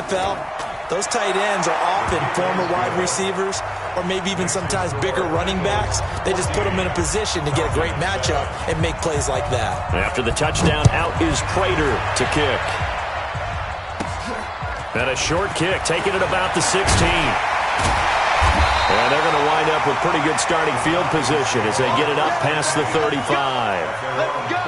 NFL, those tight ends are often former wide receivers or maybe even sometimes bigger running backs. They just put them in a position to get a great matchup and make plays like that. After the touchdown, out is Prater to kick. And a short kick, taking it about the 16. And they're going to wind up with pretty good starting field position as they get it up past the 35. Let's go.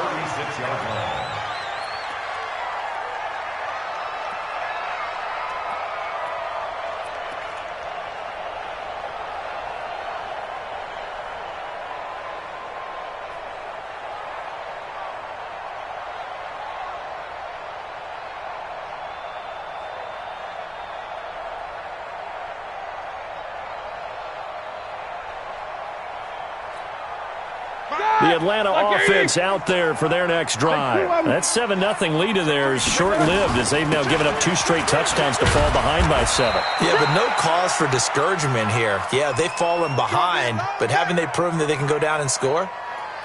The Atlanta offense out there for their next drive. That 7-0 lead of theirs short-lived as they've now given up 2 straight touchdowns to fall behind by 7. Yeah, but no cause for discouragement here. Yeah, they've fallen behind, but haven't they proven that they can go down and score?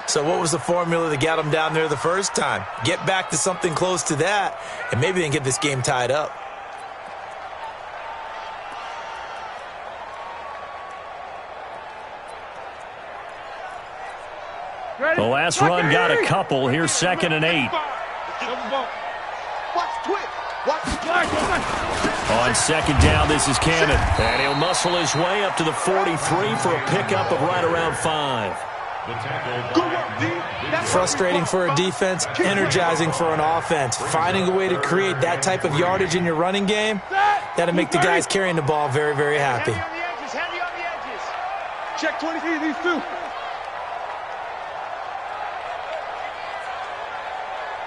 So what was the formula that got them down there the first time? Get back to something close to that, and maybe they can get this game tied up. The last run got a couple. Here's 2nd and 8. On 2nd down, this is Cannon. And he'll muscle his way up to the 43 for a pickup of right around 5. Frustrating for a defense, energizing for an offense. Finding a way to create that type of yardage in your running game, that'll make the guys carrying the ball very, very happy. Handy on the edges. Check 23, these two.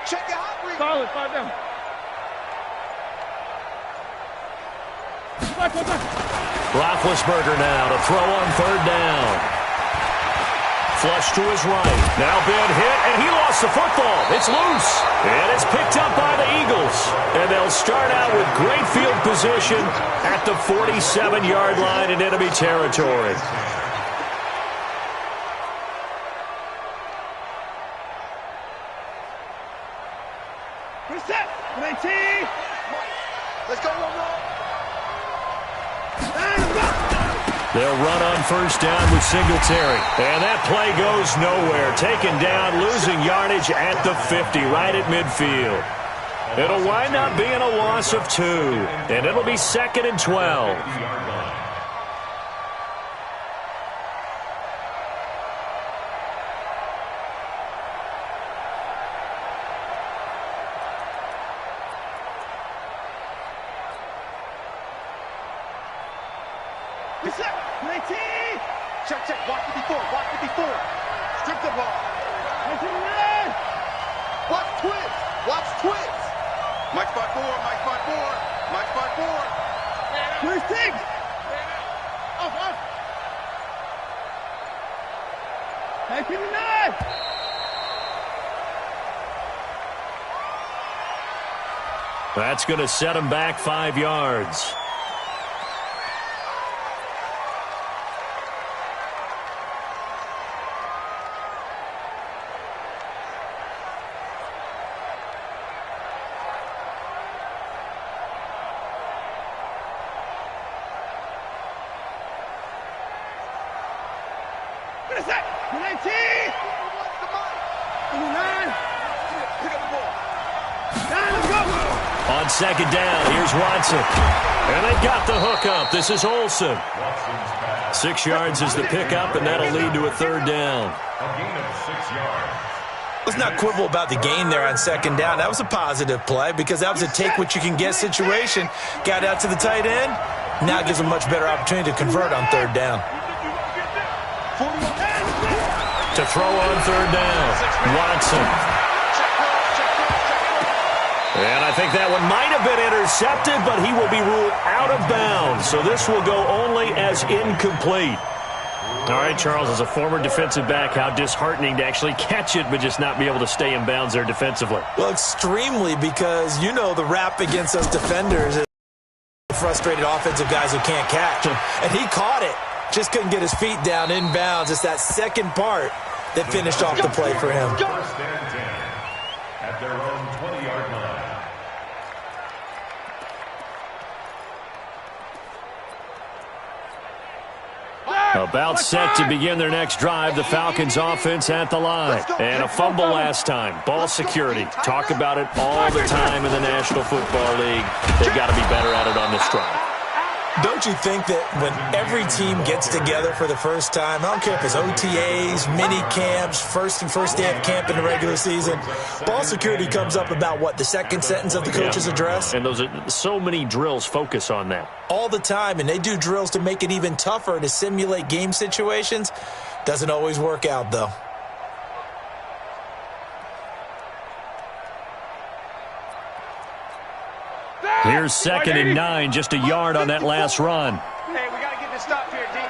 Check the hot read. Solid, 5 down. Roethlisberger now to throw on 3rd down. Flush to his right. Now big hit, and he lost the football. It's loose, and it's picked up by the Eagles. And they'll start out with great field position at the 47-yard line in enemy territory. Reset. 19. Let's go, They'll run on 1st down with Singletary. And that play goes nowhere. Taken down, losing yardage at the 50, right at midfield. It'll wind up being a loss of 2. And it'll be 2nd and 12. Reset. 19. Check, check. Watch 54. Watch 54. Strip the ball. 19. Watch twins. Watch twins. Mike spot 4. Mike spot 4. Mike spot 4. Where's Tig? Off, off. 19. That's going to set him back 5 yards. Reset. 19. Pick up the ball. Let's go. On 2nd down, here's Watson. And they got the hook up. This is Olsen. 6 yards is the pickup, and that'll lead to a 3rd down. Let's not quibble about the gain there on 2nd down. That was a positive play because that was a take-what-you-can-get situation. Got out to the tight end. Now gives a much better opportunity to convert on 3rd down. To throw on 3rd down, Watson. And I think that one might have been intercepted, but he will be ruled out of bounds. So this will go only as incomplete. All right, Charles, as a former defensive back, how disheartening to actually catch it but just not be able to stay in bounds there defensively. Well, extremely, because you know the rap against us defenders is frustrated offensive guys who can't catch. And he caught it. Just couldn't get his feet down in bounds. It's that second part that finished off the play for him. First and 10 at their own 20-yard line. About set to begin their next drive, the Falcons offense at the line. And a fumble last time. Ball security. Talk about it all the time in the National Football League. They've got to be better at it on this drive. Don't you think that when every team gets together for the first time, I don't care if it's OTAs, mini camps, first day of camp in the regular season, ball security comes up about, what, the second sentence of the coach's address? And those are so many drills focus on that. All the time, and they do drills to make it even tougher to simulate game situations. Doesn't always work out, though. Here's 2nd and 9, just a yard on that last run. Hey, we got to get this stop here, D.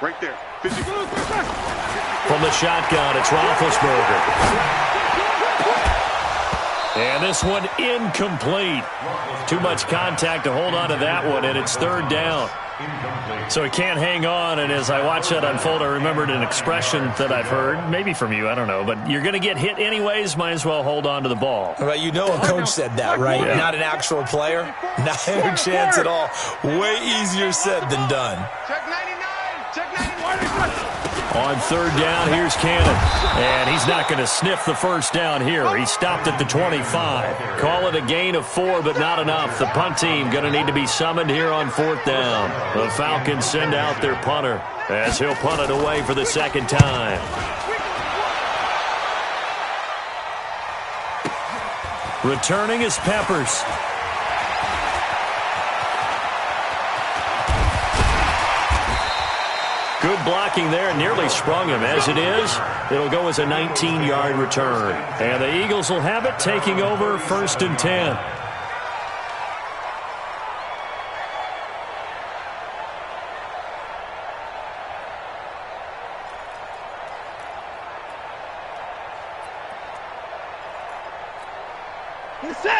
Right there. From the shotgun, it's Roethlisberger. And this one incomplete. Too much contact to hold on to that one, and it's 3rd down. So he can't hang on, and as I watch that unfold, I remembered an expression that I've heard, maybe from you, I don't know, but you're going to get hit anyways, might as well hold on to the ball. Well, you know a coach said that, right? Yeah. Not an actual player. Not a chance at all. Way easier said than done. Check 99. Check 91. On 3rd down, here's Cannon. And he's not going to sniff the first down here. He stopped at the 25. Call it a gain of 4, but not enough. The punt team going to need to be summoned here on 4th down. The Falcons send out their punter as he'll punt it away for the 2nd time. Returning is Peppers. Good blocking there, nearly sprung him. As it is, it'll go as a 19-yard return. And the Eagles will have it, taking over 1st and 10.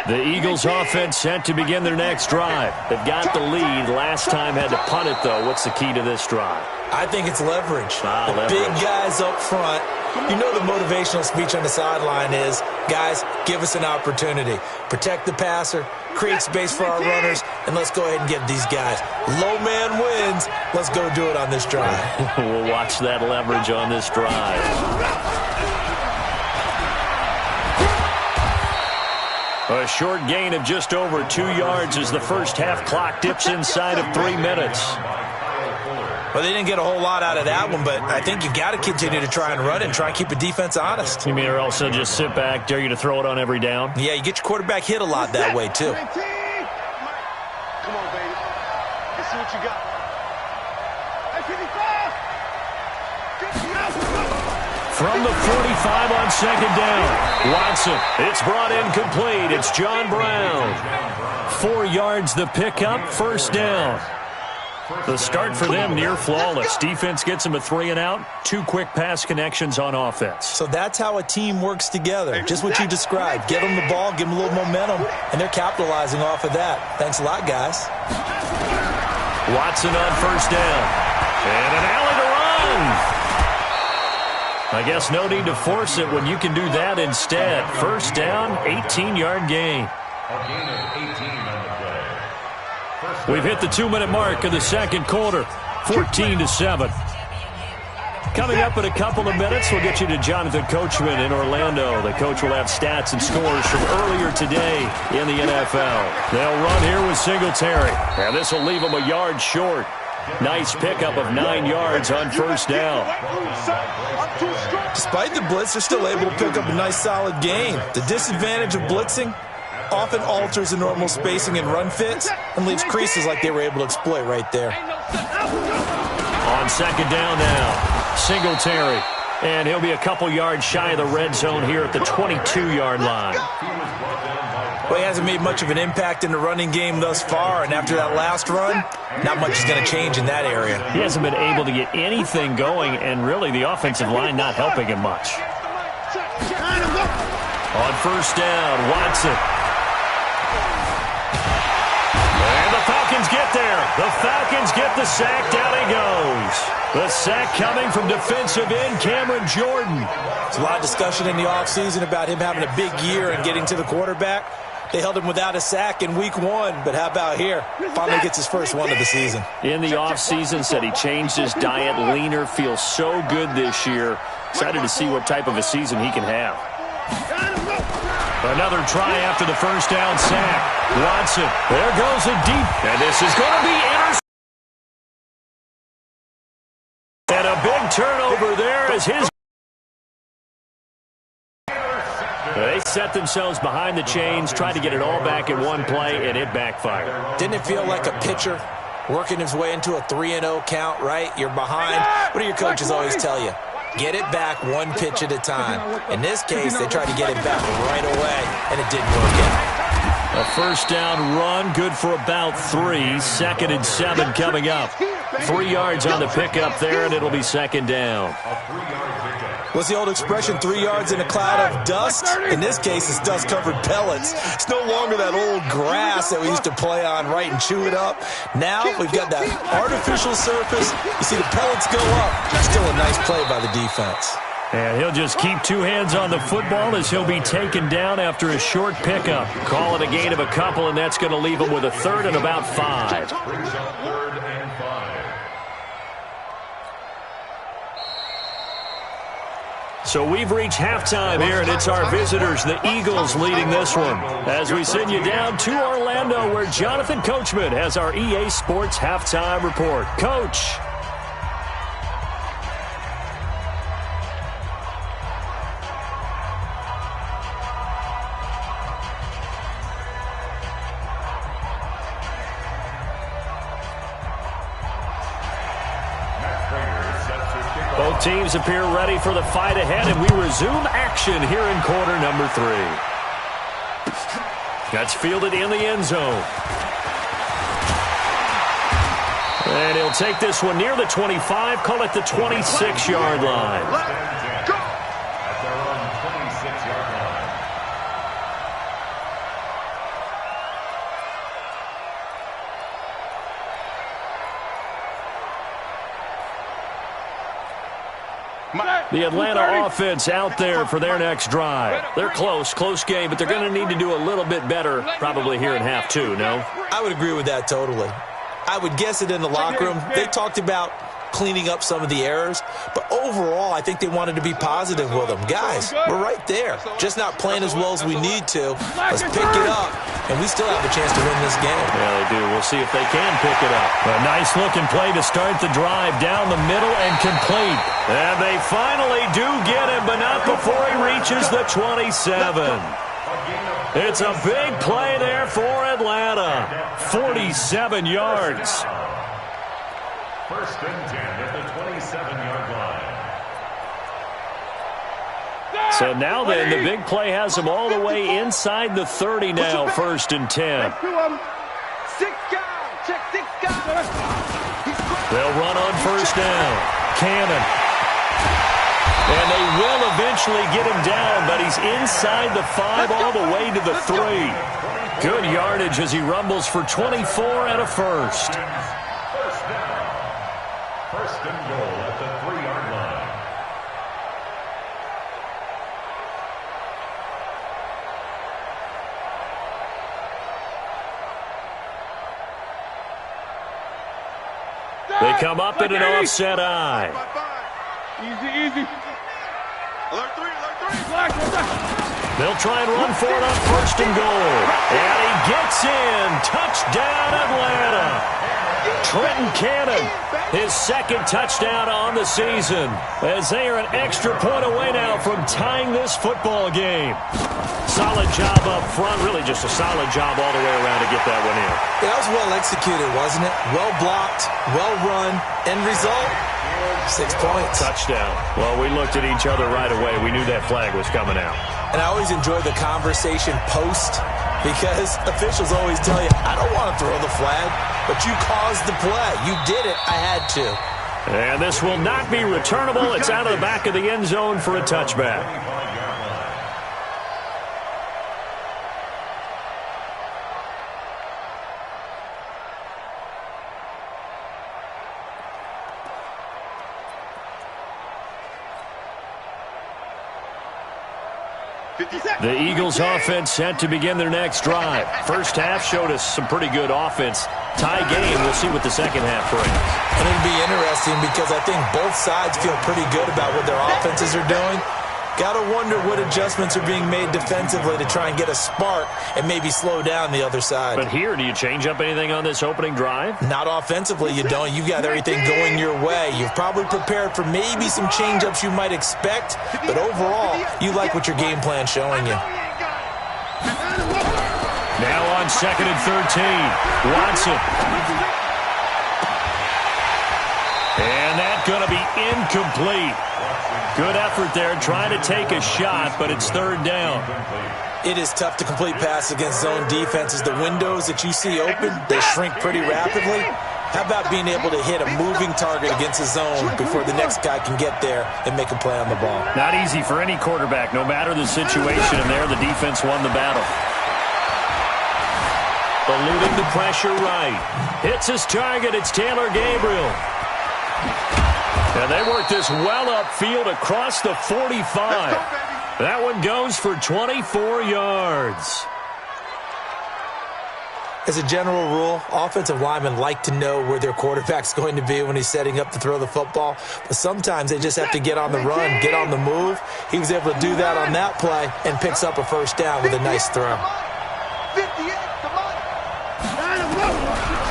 The Eagles offense set to begin their next drive. They've got the lead. Last time had to punt it, though. What's the key to this drive? I think it's leverage. Leverage. Big guys up front. You know the motivational speech on the sideline is, guys, give us an opportunity. Protect the passer, create space for our runners, and let's go ahead and get these guys. Low man wins. Let's go do it on this drive. We'll watch that leverage on this drive. A short gain of just over 2 yards as the first half clock dips inside of 3 minutes. Well, they didn't get a whole lot out of that one, but I think you've got to continue to try and run and try and keep the defense honest. You mean or also just sit back, dare you to throw it on every down? Yeah, you get your quarterback hit a lot that way, too. Come on, baby. Let's see what you got. From the 45 on 2nd down. Watson, it's brought in complete. It's John Brown. 4 yards the pickup, 1st down. The start for them near flawless. Defense gets them a 3 and out. 2 quick pass connections on offense. So that's how a team works together. Just what you described. Get them the ball, give them a little momentum, and they're capitalizing off of that. Thanks a lot, guys. Watson on 1st down. And an alley to run. I guess no need to force it when you can do that instead. 1st down, 18-yard gain. We've hit the 2-minute mark of the 2nd quarter, 14-7. Coming up in a couple of minutes, we'll get you to Jonathan Coachman in Orlando. The coach will have stats and scores from earlier today in the NFL. They'll run here with Singletary, and this will leave them a yard short. Nice pickup of 9 yards on 1st down. Despite the blitz, they're still able to pick up a nice solid gain. The disadvantage of blitzing often alters the normal spacing and run fits and leaves creases like they were able to exploit right there. On 2nd down now, Singletary. And he'll be a couple yards shy of the red zone here at the 22-yard line. Well, he hasn't made much of an impact in the running game thus far, and after that last run, not much is going to change in that area. He hasn't been able to get anything going, and really the offensive line not helping him much. On 1st down, Watson. And the Falcons get there. The Falcons get the sack. Down he goes. The sack coming from defensive end Cameron Jordan. There's a lot of discussion in the offseason about him having a big year and getting to the quarterback. They held him without a sack in week 1, but how about here? Finally gets his first one of the season. In the offseason, said he changed his diet, leaner, feels so good this year. Excited to see what type of a season he can have. Another try after the first down sack. Watson, there goes it deep, and this is going to be intercepted. And a big turnover there as his... They set themselves behind the chains, tried to get it all back in one play, and it backfired. Didn't it feel like a pitcher working his way into a 3-0 count, right? You're behind. What do your coaches always tell you? Get it back one pitch at a time. In this case, they tried to get it back right away, and it didn't work out. A first down run, good for about 3. 2nd and 7 coming up. 3 yards on the pickup there, and it'll be 2nd down. What's the old expression, 3 yards in a cloud of dust? In this case, it's dust-covered pellets. It's no longer that old grass that we used to play on, right, and chew it up. Now we've got that artificial surface. You see the pellets go up. Still a nice play by the defense. And he'll just keep 2 hands on the football as he'll be taken down after a short pickup. Call it a gain of a couple, and that's going to leave him with a 3rd and about 5. So we've reached halftime here, and it's our visitors, the Eagles, leading this one. As we send you down to Orlando, where Jonathan Coachman has our EA Sports Halftime Report. Coach. Both teams appear ready for the fight ahead, and we resume action here in quarter number 3. That's fielded in the end zone. And he'll take this one near the 25, call it the 26-yard line. Let's go! At their own 26-yard line. The Atlanta offense out there for their next drive. They're close game, but they're going to need to do a little bit better probably here in half 2, no? I would agree with that totally. I would guess it in the locker room. They talked about cleaning up some of the errors, but overall, I think they wanted to be positive with them. Guys, we're right there. Just not playing as well as we need to. Let's pick it up, and we still have a chance to win this game. Yeah, they do. We'll see if they can pick it up. A nice-looking play to start the drive down the middle and complete. And they finally do get him, but not before he reaches the 27. It's a big play there for Atlanta. 47 yards. 1st and 10 at the 27-yard line. So now then, the big play has them all the way inside the 30 now, 1st and 10. 6 guys. Check 6 guys. They'll run on 1st down. Cannon. And they will eventually get him down, but he's inside the 5 all the way to the 3. Good yardage as he rumbles for 24 and a 1st. 1st and goal at the 3-yard line. They come up in an offset eye. Easy. Alert 3. They'll try and run for it on 1st and goal. And he gets in. Touchdown, Atlanta. Trenton Cannon, his 2nd touchdown on the season, as they are an extra point away now from tying this football game. Solid job up front, really just a solid job all the way around to get that one in. Yeah, that was well executed, wasn't it? Well blocked, well run. End result, 6 points. Touchdown. Well, we looked at each other right away. We knew that flag was coming out. And I always enjoy the conversation post, because officials always tell you, I don't want to throw the flag, but you caused the play. You did it. I had to. And this will not be returnable. It's out of the back of the end zone for a touchback. The Eagles offense set to begin their next drive. First half showed us some pretty good offense. Tie game, we'll see what the second half brings. And it'll be interesting because I think both sides feel pretty good about what their offenses are doing. Got to wonder what adjustments are being made defensively to try and get a spark and maybe slow down the other side. But here, do you change up anything on this opening drive? Not offensively, you don't. You've got everything going your way. You've probably prepared for maybe some change-ups you might expect, but overall, you like what your game plan's showing you. Now on 2nd and 13, Watson. And that's going to be incomplete. Good effort there trying to take a shot, but it's third down. It is tough to complete passes against zone defenses. The windows that you see open, they shrink pretty rapidly. How about being able to hit a moving target against a zone before the next guy can get there and make a play on the ball? Not easy for any quarterback, no matter the situation, and there the defense won the battle. Eluding the pressure right. Hits his target. It's Taylor Gabriel. And they work this well upfield across the 45. That one goes for 24 yards. As a general rule, offensive linemen like to know where their quarterback's going to be when he's setting up to throw the football. But sometimes they just have to get on the run, get on the move. He was able to do that on that play and picks up a first down with a nice throw.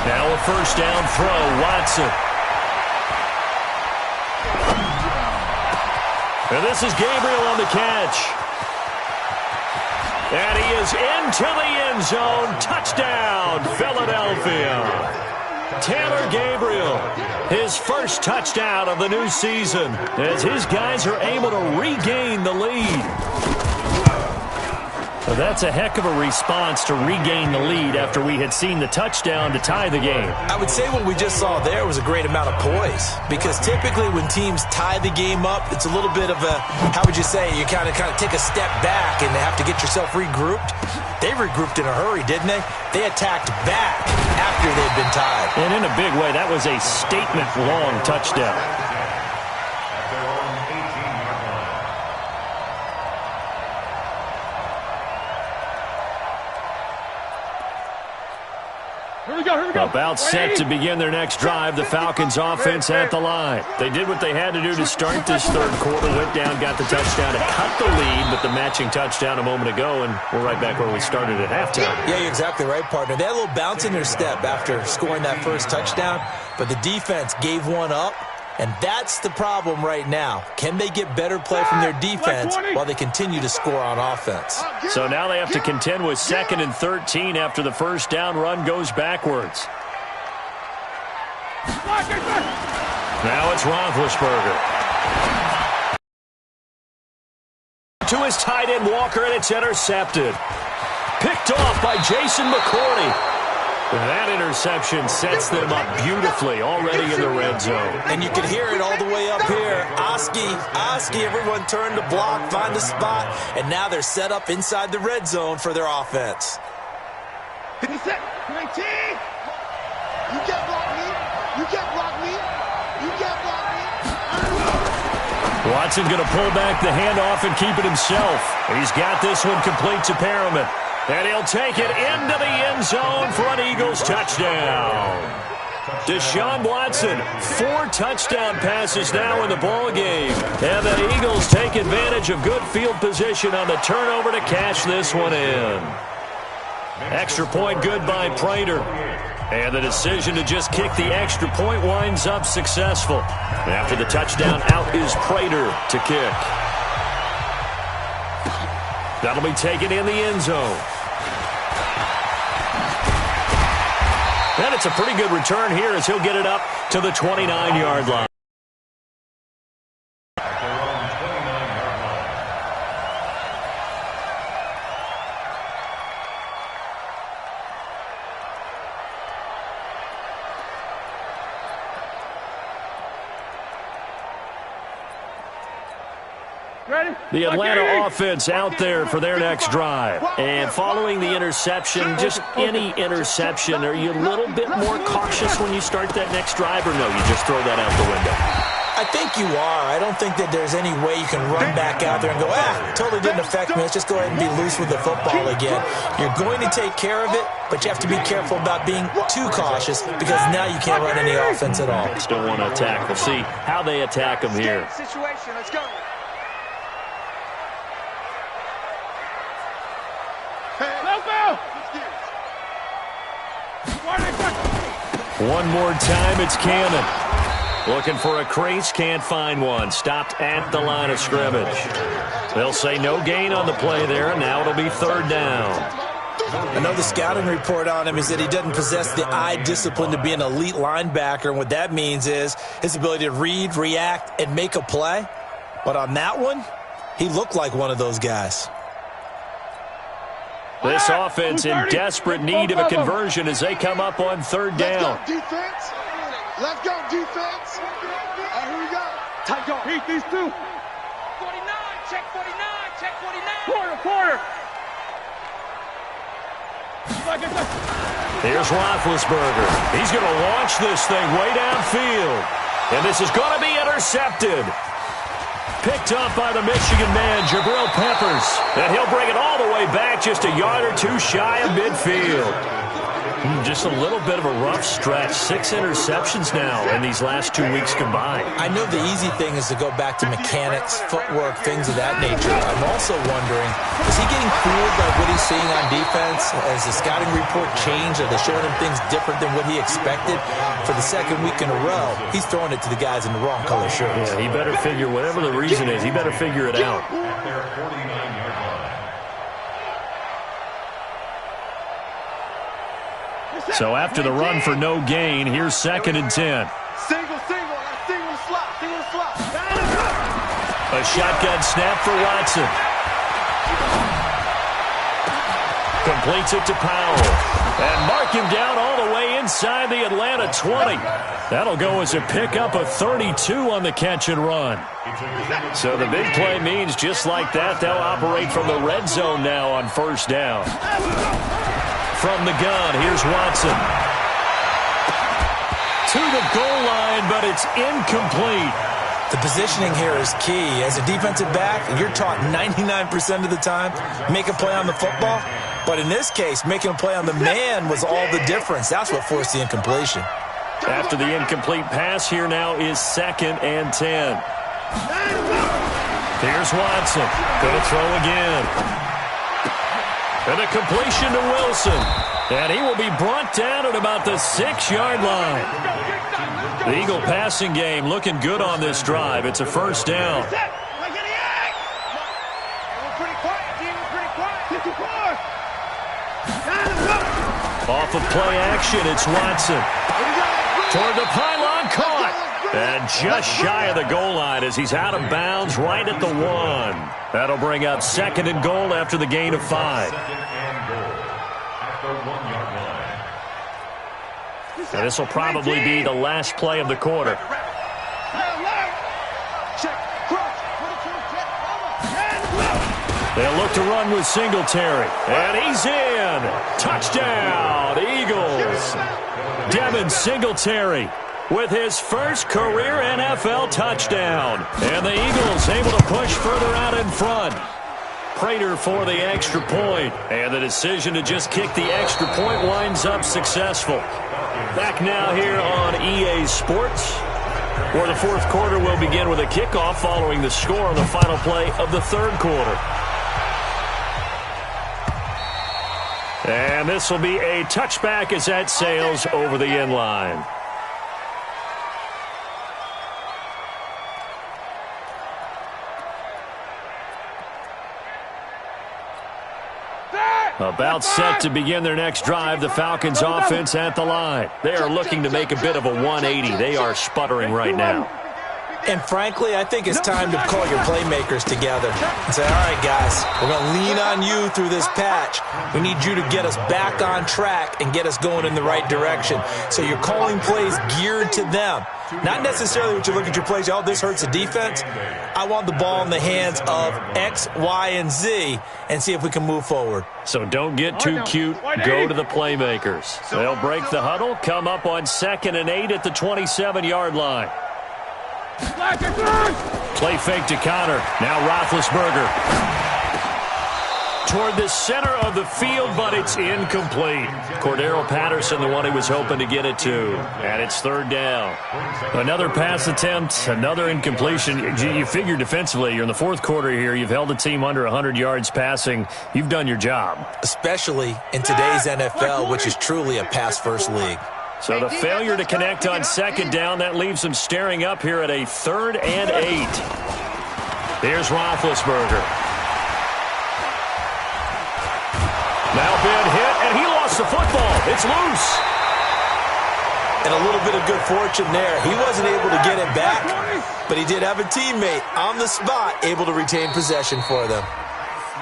Now a first down throw, Watson. And this is Gabriel on the catch. And he is into the end zone. Touchdown, Philadelphia. Taylor Gabriel, his first touchdown of the new season, as his guys are able to regain the lead. Well, that's a heck of a response to regain the lead after we had seen the touchdown to tie the game. I would say what we just saw there was a great amount of poise, because typically when teams tie the game up, it's a little bit of a, how would you say, you kind of take a step back and have to get yourself regrouped. They regrouped in a hurry, didn't they? They attacked back after they'd been tied. And in a big way, that was a statement-long touchdown. Here we go. About set to begin their next drive, the Falcons offense at the line. They did what they had to do to start this third quarter, went down, got the touchdown to cut the lead, but the matching touchdown a moment ago, and we're right back where we started at halftime. Yeah, you're exactly right, partner. They had a little bounce in their step after scoring that first touchdown, but the defense gave one up, and that's the problem right now. Can they get better play from their defense while they continue to score on offense? So now they have to contend with 2nd and 13 after the first down run goes backwards. Now it's Roethlisberger. To his tight end Walker, and it's intercepted. Picked off by Jason McCourty. That interception sets them up beautifully already in the red zone. And you can hear it all the way up here. Oski, everyone turned to block, find a spot, and now they're set up inside the red zone for their offense. 50 seconds. 19. You can't block me. You can't block me. You can't block me. Watson going to pull back the handoff and keep it himself. He's got this one complete to Perriman. And he'll take it into the end zone for an Eagles touchdown. Deshaun Watson, 4 touchdown passes now in the ballgame. And the Eagles take advantage of good field position on the turnover to cash this one in. Extra point good by Prater. And the decision to just kick the extra point winds up successful. After the touchdown, out is Prater to kick. That'll be taken in the end zone. And it's a pretty good return here as he'll get it up to the 29-yard line. The Atlanta offense out there for their next drive. And following the interception, just any interception, are you a little bit more cautious when you start that next drive, or no, you just throw that out the window? I I think you are. I don't think that there's any way you can run back out there and go, totally didn't affect me. Let's just go ahead and be loose with the football again. You're going to take care of it, but you have to be careful about being too cautious because now you can't run any offense at all. Just don't want to attack. We'll see how they attack them here. Situation, let's go. One more time, it's Cannon. Looking for a crease, can't find one. Stopped at the line of scrimmage. They'll say no gain on the play there, and now it'll be third down. I know the scouting report on him is that he doesn't possess the eye discipline to be an elite linebacker, and what that means is his ability to read, react, and make a play. But on that one, he looked like one of those guys. This offense in desperate need of a conversion as they come up on third down. Let's go, defense. Let's go, defense. All right, here we go. Tight go. Beat these two. 49, check 49, check 49. Quarter. Here's Roethlisberger. He's going to launch this thing way downfield. And this is going to be intercepted. Picked up by the Michigan man, Jabril Peppers. And he'll bring it all the way back just a yard or two shy of midfield. Just a little bit of a rough stretch. 6 interceptions now in these last 2 weeks combined. I know the easy thing is to go back to mechanics, footwork, things of that nature. I'm also wondering, is he getting fooled by what he's seeing on defense? Has the scouting report changed? Are they showing him things different than what he expected? For the second week in a row, he's throwing it to the guys in the wrong color shirts. Yeah, he better figure, whatever the reason is, he better figure it out. So after the run for no gain, here's 2nd and 10. Single slot. A shotgun snap for Watson. Completes it to Powell. And mark him down all the way inside the Atlanta 20. That'll go as a pickup of 32 on the catch and run. So the big play means just like that, they'll operate from the red zone now on first down. From the gun, here's Watson. To the goal line, but it's incomplete. The positioning here is key. As a defensive back, you're taught 99% of the time, make a play on the football. But in this case, making a play on the man was all the difference. That's what forced the incompletion. After the incomplete pass, here now is 2nd and 10. Here's Watson. Going to throw again. And a completion to Wilson. And he will be brought down at about the 6-yard line. The Eagle passing game looking good on this drive. It's a first down. Off of play action, it's Watson. Toward the pylon, caught. And just shy of the goal line as he's out of bounds right at the 1. That'll bring up 2nd and goal after the gain of 5. And this will probably be the last play of the quarter. They'll look to run with Singletary. And he's in. Touchdown, Eagles. Devin Singletary with his first career NFL touchdown. And the Eagles able to push further out in front. Prater for the extra point. And the decision to just kick the extra point winds up successful. Back now here on EA Sports, where the fourth quarter will begin with a kickoff following the score on the final play of the third quarter. And this will be a touchback as that sails over the end line. About set to begin their next drive, the Falcons offense at the line. They are looking to make a bit of a 180. They are sputtering right now. And frankly, I think it's time to call your playmakers together and say, all right, guys, we're going to lean on you through this patch. We need you to get us back on track and get us going in the right direction. So you're calling plays geared to them. Not necessarily what you look at your plays, oh, this hurts the defense. I want the ball in the hands of X, Y, and Z and see if we can move forward. So don't get too cute. Go to the playmakers. They'll break the huddle, come up on 2nd and 8 at the 27-yard line. Play fake to Connor. Now Roethlisberger. Toward the center of the field, but it's incomplete. Cordero Patterson, the one he was hoping to get it to. And it's third down. Another pass attempt, another incompletion. You figure defensively, you're in the fourth quarter here. You've held the team under 100 yards passing. You've done your job. Especially in today's NFL, which is truly a pass-first league. So the failure to connect on second down, that leaves them staring up here at a 3rd and 8. Here's Roethlisberger. Now Ben hit, and he lost the football. It's loose. And a little bit of good fortune there. He wasn't able to get it back, but he did have a teammate on the spot able to retain possession for them.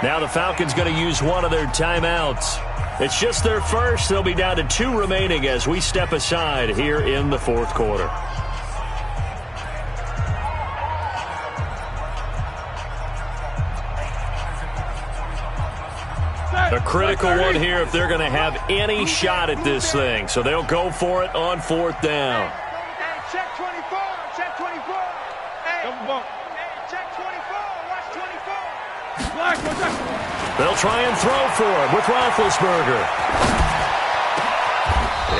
Now the Falcons going to use one of their timeouts. It's just their first. They'll be down to 2 remaining as we step aside here in the fourth quarter. A critical one here if they're going to have any shot at this thing. So they'll go for it on 4th down. Hey, check 24. Check 24. Hey, check 24. Watch 24. They'll try and throw for it with Roethlisberger.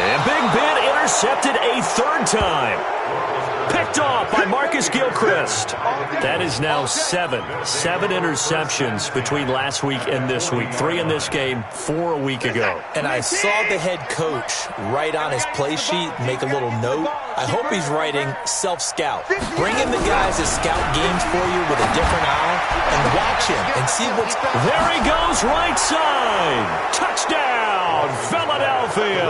And Big Ben intercepted a 3rd time. Picked off by Marcus Gilchrist. That is now 7 interceptions between last week and this week. 3 in this game, 4 a week ago. And I saw the head coach write on his play sheet, make a little note. I hope he's writing self-scout. Bring in the guys that scout games for you with a different eye and watch him and see what's... There he goes, right side. Touchdown, Philadelphia.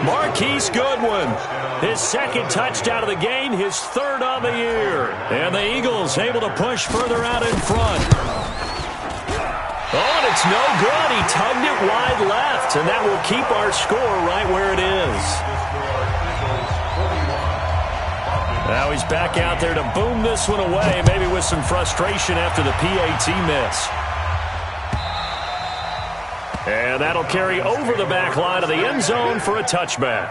Marquise Goodwin, his 2nd touchdown of the game, his 3rd on the year. And the Eagles able to push further out in front. Oh, and it's no good. He tugged it wide left, and that will keep our score right where it is. Now he's back out there to boom this one away, maybe with some frustration after the PAT miss. And that'll carry over the back line of the end zone for a touchback.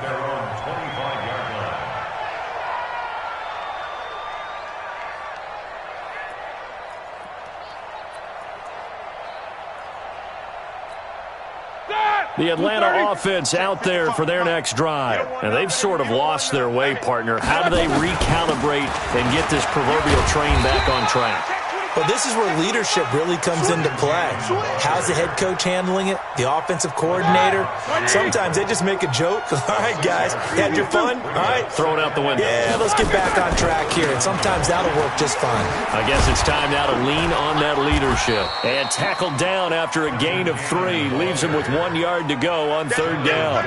The Atlanta offense out there for their next drive. And they've sort of lost their way, partner. How do they recalibrate and get this proverbial train back on track? Well, this is where leadership really comes into play. How's the head coach handling it? The offensive coordinator? Sometimes they just make a joke. All right, guys, had your fun? All right. Throw it out the window. Yeah, let's get back on track here. And sometimes that'll work just fine. I guess it's time now to lean on that leadership. And tackled down after a gain of 3. Leaves him with 1 yard to go on 3rd down.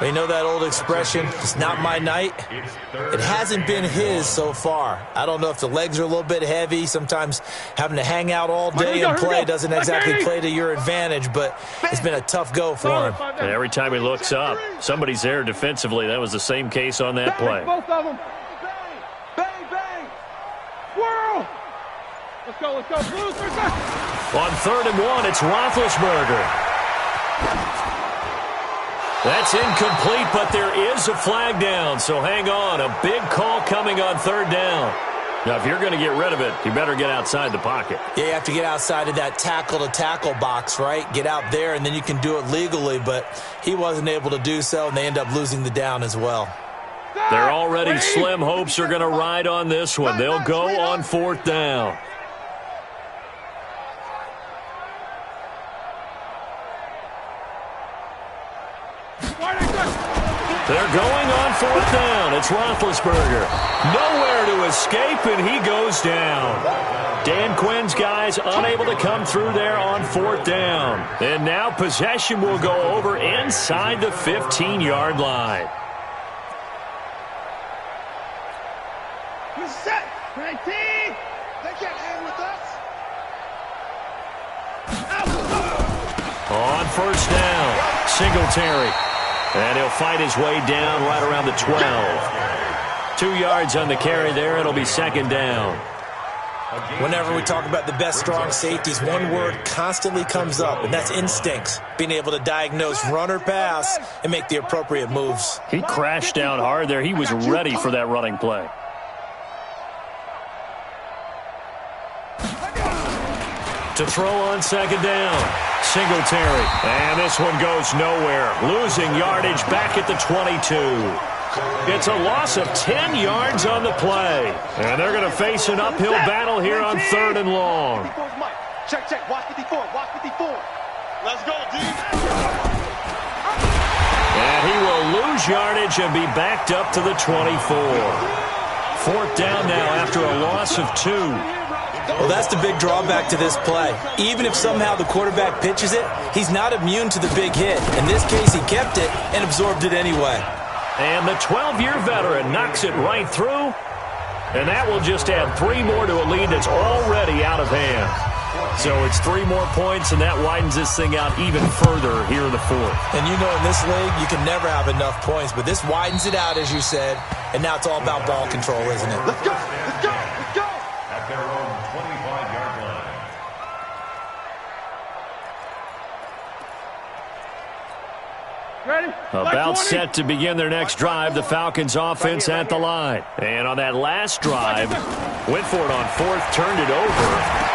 You know that old expression, it's not my night? It hasn't been his so far. I don't know if the legs are a little bit heavy. Sometimes having to hang out all day and play doesn't exactly play to your advantage, but it's been a tough go for him. And every time he looks up, somebody's there defensively. That was the same case on that play. Both of them. Bang, bang. Whirl. Let's go, let's go. Blues, on 3rd and 1, it's Roethlisberger. That's incomplete, but there is a flag down, so hang on. A big call coming on 3rd down. Now, if you're going to get rid of it, you better get outside the pocket. Yeah, you have to get outside of that tackle-to-tackle box, right? Get out there, and then you can do it legally, but he wasn't able to do so, and they end up losing the down as well. Their already slim hopes are going to ride on this one. They'll go on 4th down. They're going on 4th down. It's Roethlisberger. Nowhere to escape, and he goes down. Dan Quinn's guys unable to come through there on 4th down. And now possession will go over inside the 15-yard line. We're set. 19. They can't hang with us. On 1st down, Singletary. And he'll fight his way down right around the 12. 2 yards on the carry there. It'll be 2nd down. Whenever we talk about the best strong safeties, one word constantly comes up, and that's instincts. Being able to diagnose run or pass and make the appropriate moves. He crashed down hard there. He was ready for that running play. To throw on second down. Singletary. And this one goes nowhere. Losing yardage back at the 22. It's a loss of 10 yards on the play. And they're going to face an uphill battle here on 3rd and long. Check, check. Watch 54. Watch 54. Let's go, D. And he will lose yardage and be backed up to the 24. 4th down now after a loss of 2. Well, that's the big drawback to this play. Even if somehow the quarterback pitches it, he's not immune to the big hit. In this case, he kept it and absorbed it anyway. And the 12-year veteran knocks it right through. And that will just add 3 more to a lead that's already out of hand. So it's 3 more points, and that widens this thing out even further here in the 4th. And you know in this league, you can never have enough points. But this widens it out, as you said. And now it's all about ball control, isn't it? Let's go. Let's go. Let's go. At their own 25-yard line. Ready? About set to begin their next drive, the Falcons offense at the line. And on that last drive, went for it on 4th, turned it over.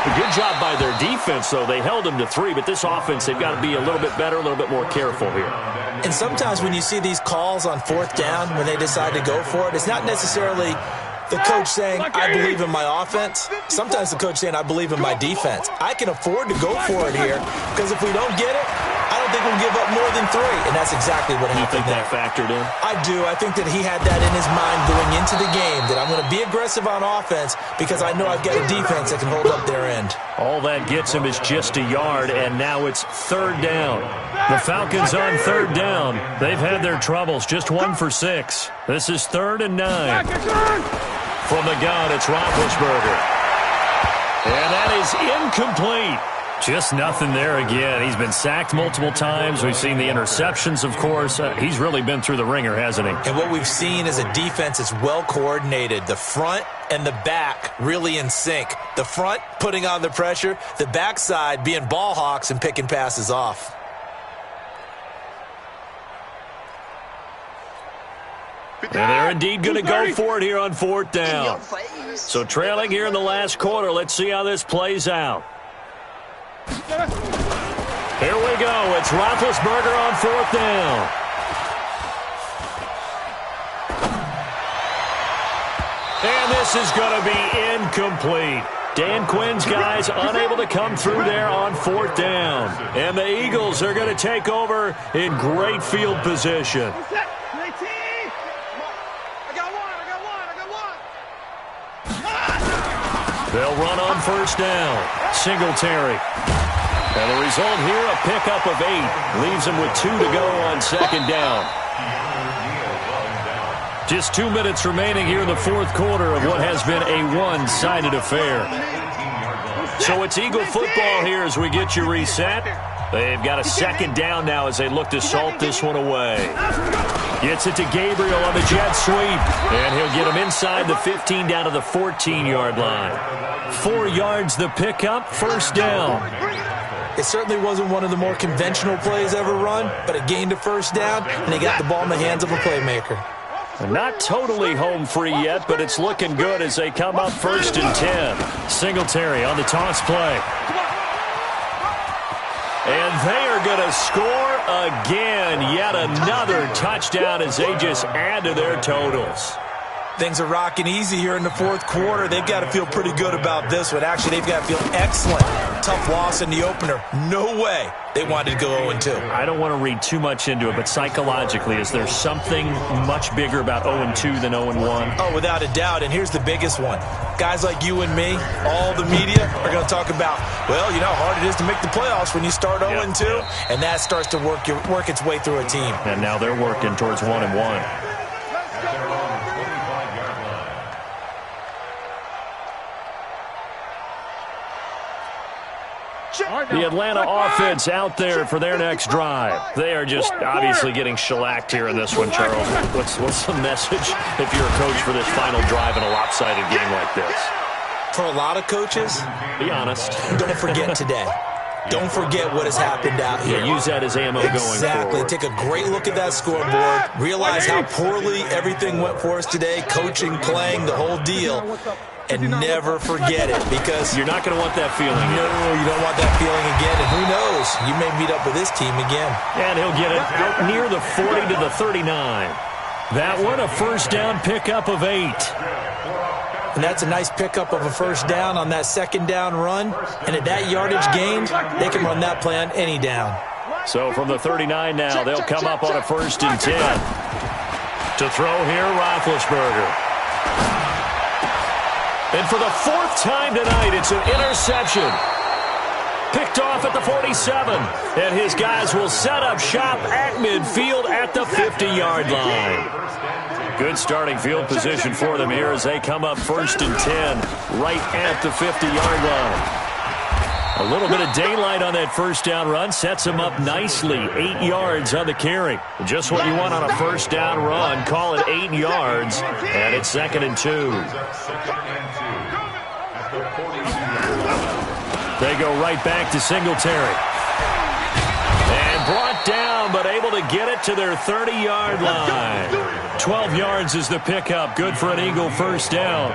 A good job by their defense, though. They held them to 3, but this offense, they've got to be a little bit better, a little bit more careful here. And sometimes when you see these calls on 4th down, when they decide to go for it, it's not necessarily the coach saying, I believe in my offense. Sometimes the coach saying, I believe in my defense. I can afford to go for it here because if we don't get it, I don't think we'll give up more than 3. And that's exactly what happened. You think there. that factored in? I do. I think that he had that in his mind going into the game, that I'm going to be aggressive on offense because I know I've got a defense that can hold up their end. All that gets him is just a yard, and now it's 3rd down. The Falcons on 3rd down. They've had their troubles, just 1 for 6. This is 3rd and 9. From the gun, it's Roethlisberger. And that is incomplete. Just nothing there again. He's been sacked multiple times. We've seen the interceptions, of course. He's really been through the ringer, hasn't he? And what we've seen is a defense that's well coordinated. The front and the back really in sync. The front putting on the pressure. The backside being ball hawks and picking passes off. And they're indeed going to go for it here on 4th down. So trailing here in the last quarter. Let's see how this plays out. Here we go. It's Roethlisberger on 4th down. And this is going to be incomplete. Dan Quinn's guys unable to come through there on 4th down. And the Eagles are going to take over in great field position. They'll run on 1st down. Singletary. And the result here, a pickup of 8. Leaves them with 2 to go on 2nd down. Just 2 minutes remaining here in the 4th quarter of what has been a one-sided affair. So it's Eagle football here as we get you reset. They've got a 2nd down now as they look to salt this one away. Gets it to Gabriel on the jet sweep. And he'll get him inside the 15 down to the 14-yard line. 4 yards the pickup, 1st down. It certainly wasn't one of the more conventional plays ever run, but it gained a 1st down, and he got the ball in the hands of a playmaker. Not totally home free yet, but it's looking good as they come up 1st and 10. Singletary on the toss play. And they are going to score again. Yet another touchdown as they just add to their totals. Things are rocking easy here in the 4th quarter. They've got to feel pretty good about this one. Actually, they've got to feel excellent. Tough loss in the opener. No way they wanted to go 0-2. I don't want to read too much into it, but psychologically, is there something much bigger about 0-2 than 0-1? Oh, without a doubt. And here's the biggest one. Guys like you and me, all the media, are going to talk about, well, you know how hard it is to make the playoffs when you start 0-2. Yep. And that starts to work its way through a team. And now they're working towards 1-1. The Atlanta offense out there for their next drive. They are just obviously getting shellacked here in this one, Charles. What's the message if you're a coach for this final drive in a lopsided game like this? For a lot of coaches, be honest. Don't forget today. Don't forget what has happened out here. Yeah, use that as ammo going forward. Exactly. Take a great look at that scoreboard. Realize how poorly everything went for us today. Coaching, playing, the whole deal. And never forget it, because you're not going to want that feeling. No, you don't want that feeling again. And who knows? You may meet up with this team again. And he'll get it out near the 40 to the 39. That one, a first down pickup of 8. And that's a nice pickup of a first down on that second down run. And at that yardage gained, they can run that play on any down. So from the 39 now, they'll come up on a 1st and 10. To throw here, Roethlisberger. And for the 4th time tonight, it's an interception. Picked off at the 47. And his guys will set up shop at midfield at the 50-yard line. Good starting field position for them here as they come up 1st and 10 right at the 50-yard line. A little bit of daylight on that first down run sets them up nicely. 8 yards on the carry. Just what you want on a first down run. Call it 8 yards, and it's 2nd and 2. They go right back to Singletary. And brought down, but able to get it to their 30-yard line. 12 yards is the pickup. Good for an Eagle first down.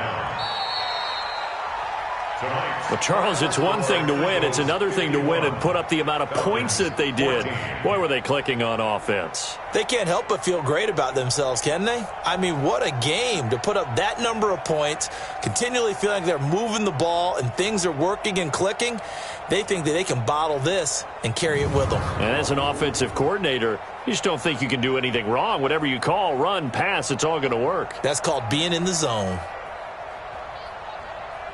Well, Charles, it's one thing to win. It's another thing to win and put up the amount of points that they did. Boy, were they clicking on offense. They can't help but feel great about themselves, can they? I mean, what a game to put up that number of points, continually feeling like they're moving the ball and things are working and clicking. They think that they can bottle this and carry it with them. And as an offensive coordinator, you just don't think you can do anything wrong. Whatever you call, run, pass, it's all going to work. That's called being in the zone.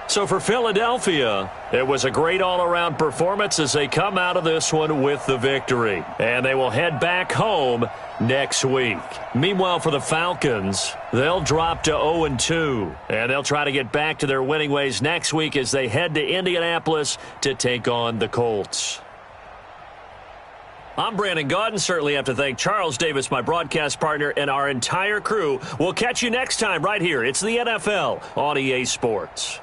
So for Philadelphia, it was a great all-around performance as they come out of this one with the victory. And they will head back home next week. Meanwhile, for the Falcons, they'll drop to 0-2. And they'll try to get back to their winning ways next week as they head to Indianapolis to take on the Colts. I'm Brandon Gaudin. Certainly have to thank Charles Davis, my broadcast partner, and our entire crew. We'll catch you next time right here. It's the NFL on EA Sports.